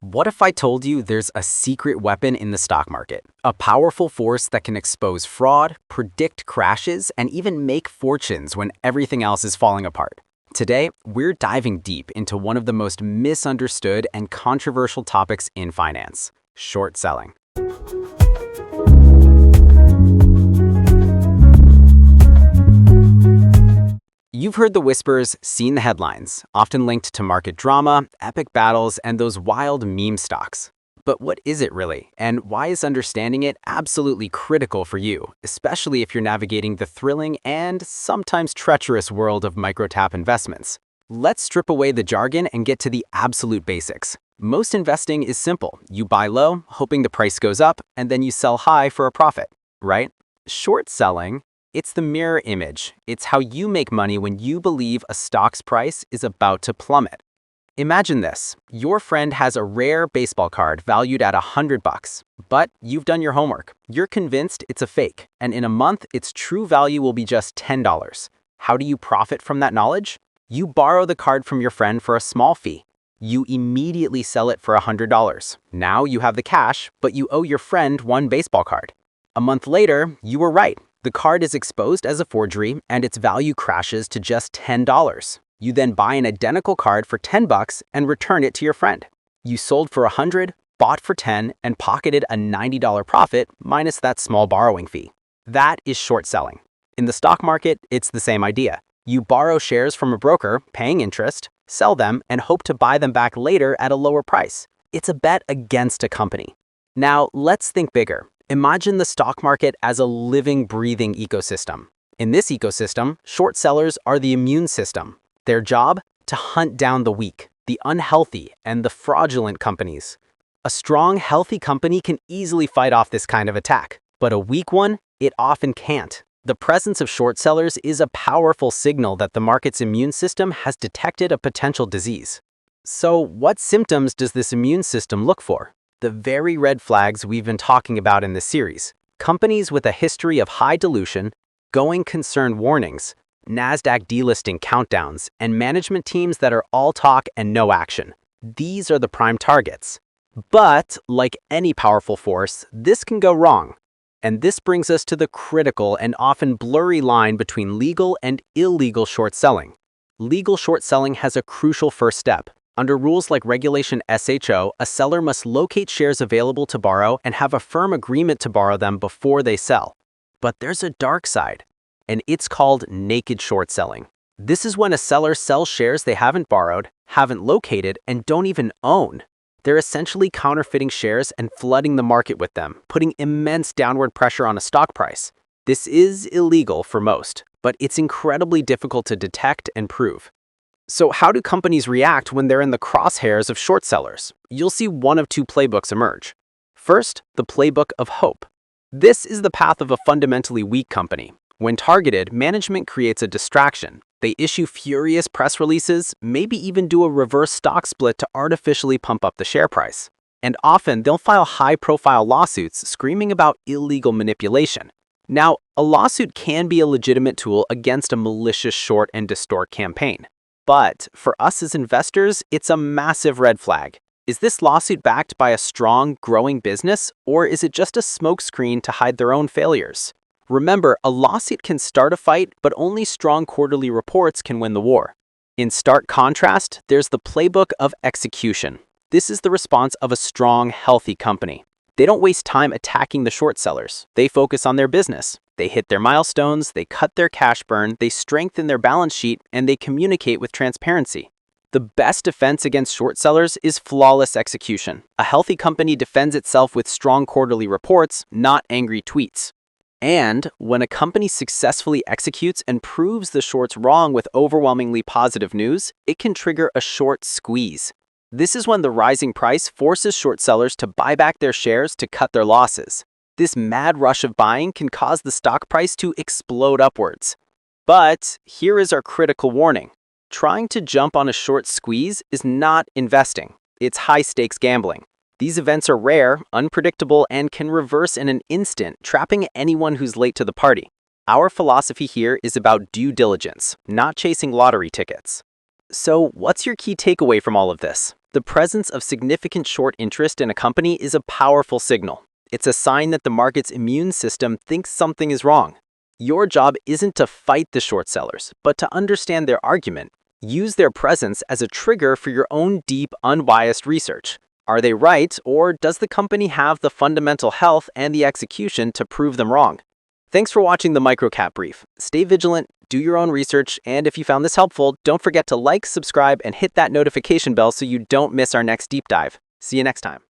What if I told you there's a secret weapon in the stock market? A powerful force that can expose fraud, predict crashes, and even make fortunes when everything else is falling apart. Today, we're diving deep into one of the most misunderstood and controversial topics in finance: short selling. You've heard the whispers, seen the headlines, often linked to market drama, epic battles, and those wild meme stocks. But what is it really, and why is understanding it absolutely critical for you, especially if you're navigating the thrilling and sometimes treacherous world of microtap investments? Let's strip away the jargon and get to the absolute basics. Most investing is simple. You buy low, hoping the price goes up, and then you sell high for a profit, right? Short selling, it's the mirror image. It's how you make money when you believe a stock's price is about to plummet. Imagine this. Your friend has a rare baseball card valued at $100, but you've done your homework. You're convinced it's a fake, and in a month, its true value will be just $10. How do you profit from that knowledge? You borrow the card from your friend for a small fee. You immediately sell it for $100. Now you have the cash, but you owe your friend one baseball card. A month later, you were right. The card is exposed as a forgery and its value crashes to just $10. You then buy an identical card for $10 and return it to your friend. You sold for $100, bought for $10, and pocketed a $90 profit minus that small borrowing fee. That is short selling. In the stock market, it's the same idea. You borrow shares from a broker, paying interest, sell them, and hope to buy them back later at a lower price. It's a bet against a company. Now, let's think bigger. Imagine the stock market as a living, breathing ecosystem. In this ecosystem, short sellers are the immune system. Their job? To hunt down the weak, the unhealthy, and the fraudulent companies. A strong, healthy company can easily fight off this kind of attack, but a weak one, it often can't. The presence of short sellers is a powerful signal that the market's immune system has detected a potential disease. So, what symptoms does this immune system look for? The very red flags we've been talking about in this series. Companies with a history of high dilution, going concern warnings, NASDAQ delisting countdowns, and management teams that are all talk and no action. These are the prime targets. But, like any powerful force, this can go wrong. And this brings us to the critical and often blurry line between legal and illegal short selling. Legal short selling has a crucial first step. Under rules like Regulation SHO, a seller must locate shares available to borrow and have a firm agreement to borrow them before they sell. But there's a dark side, and it's called naked short selling. This is when a seller sells shares they haven't borrowed, haven't located, and don't even own. They're essentially counterfeiting shares and flooding the market with them, putting immense downward pressure on a stock price. This is illegal for most, but it's incredibly difficult to detect and prove. So how do companies react when they're in the crosshairs of short sellers? You'll see one of two playbooks emerge. First, the playbook of hope. This is the path of a fundamentally weak company. When targeted, management creates a distraction. They issue furious press releases, maybe even do a reverse stock split to artificially pump up the share price. And often, they'll file high-profile lawsuits screaming about illegal manipulation. Now, a lawsuit can be a legitimate tool against a malicious short and distort campaign. But for us as investors, it's a massive red flag. Is this lawsuit backed by a strong, growing business, or is it just a smokescreen to hide their own failures? Remember, a lawsuit can start a fight, but only strong quarterly reports can win the war. In stark contrast, there's the playbook of execution. This is the response of a strong, healthy company. They don't waste time attacking the short sellers. They focus on their business. They hit their milestones, they cut their cash burn, they strengthen their balance sheet, and they communicate with transparency. The best defense against short sellers is flawless execution. A healthy company defends itself with strong quarterly reports, not angry tweets. And when a company successfully executes and proves the shorts wrong with overwhelmingly positive news, it can trigger a short squeeze. This is when the rising price forces short sellers to buy back their shares to cut their losses. This mad rush of buying can cause the stock price to explode upwards. But here is our critical warning. Trying to jump on a short squeeze is not investing. It's high-stakes gambling. These events are rare, unpredictable, and can reverse in an instant, trapping anyone who's late to the party. Our philosophy here is about due diligence, not chasing lottery tickets. So, what's your key takeaway from all of this? The presence of significant short interest in a company is a powerful signal. It's a sign that the market's immune system thinks something is wrong. Your job isn't to fight the short sellers, but to understand their argument. Use their presence as a trigger for your own deep, unbiased research. Are they right, or does the company have the fundamental health and the execution to prove them wrong? Thanks for watching the Microcap Brief. Stay vigilant, do your own research, and if you found this helpful, don't forget to like, subscribe, and hit that notification bell so you don't miss our next deep dive. See you next time.